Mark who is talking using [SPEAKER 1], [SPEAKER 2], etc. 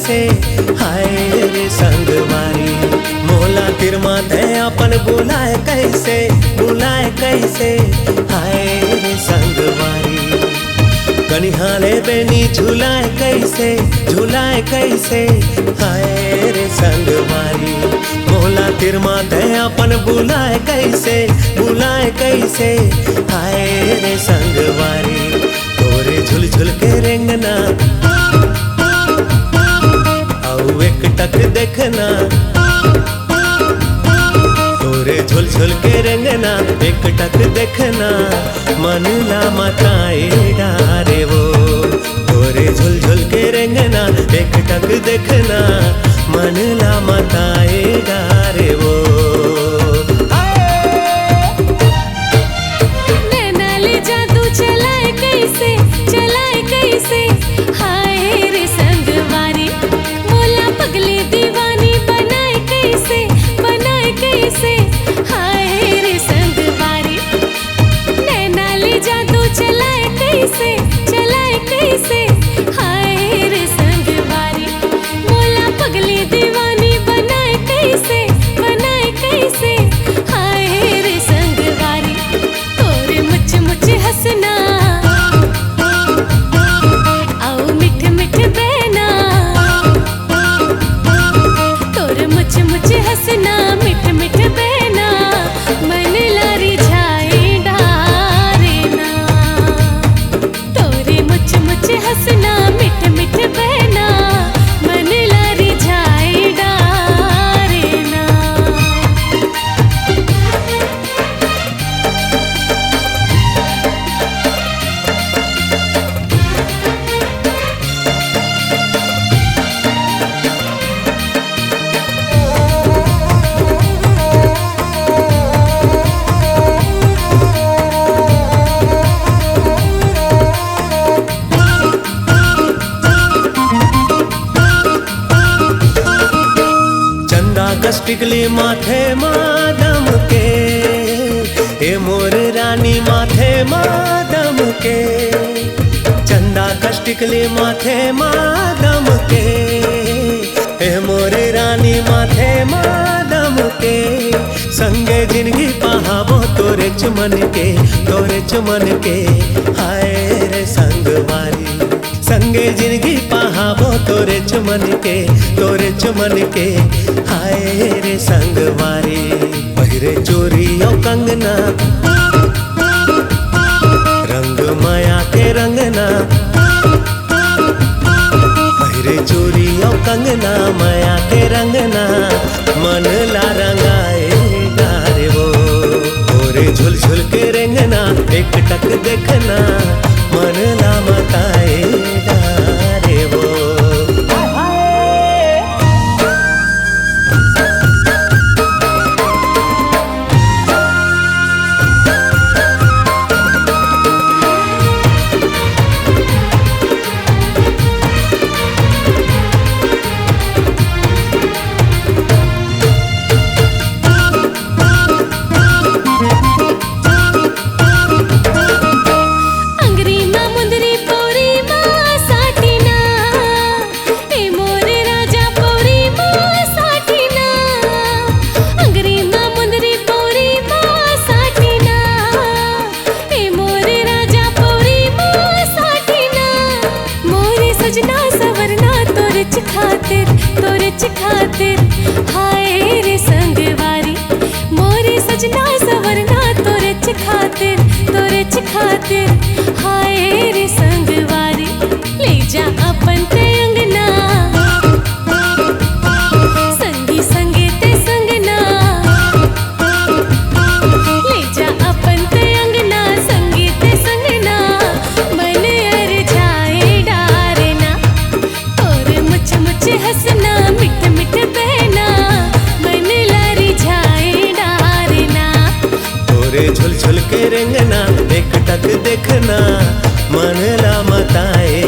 [SPEAKER 1] कैसे, हाय रे संगवारी। मोला तिर माथे अपन बुलाए कैसे, बुलाए कैसे, हाय रे संगवारी। कनिहाले बेनी झुलाए कैसे, झुलाए कैसे, हाय रे संगवारी। मोला तिर माथे अपन बुलाए कैसे, बुलाए कैसे, हाय रे संगवारी। तोरे झुल झुल के रेंगना आउ एक टक देखना, तोरे झुल झुल के रेंगना एक टक देखना, मन ला मताए डारे वो। तोरे झुल झुल के रेंगना एक टक देखना, मन ला मताए डारे वो। टिकली माथे मादम के, ए मोर रानी माथे मादम के। चंदा कस टिकली माथे मादम के, ए मोर रानी माथे मादम के। संगे जिंदगी पहाबो तोरे चमन के, तोरे चमन के, हाय रे संगवारी। संगे जिंदगी पहाबो तोरे चमन के, तोरे चमन के, हाय रे संगवारी। पहिरे चोरी और कंगना रंग माया के रंगना, पहिरे चोरी और कंगना माया के रंगना, मन ला रंगाए डारे वो। तोरे झुल झुल के रेंगना एक टक देखना, मन ला मताए डारे वो।
[SPEAKER 2] खातिर हाय रे संगवारी। मोरे सजना सवरना तोरे खातिर, तोरे खातिर, हाय रे संगवारी। ले जा अपन ते अंगना संगी संगे ते संगना, ले जा अपन ते अंगना संगी ते संगना, मन अर जाए डारना। तोरे मुझ मुझ हंसना मिठ मिठ बहना, मन लरी जाए डारना।
[SPEAKER 1] तोरे झुल झुल के रेंगना एक टक देखना, मन ला मताए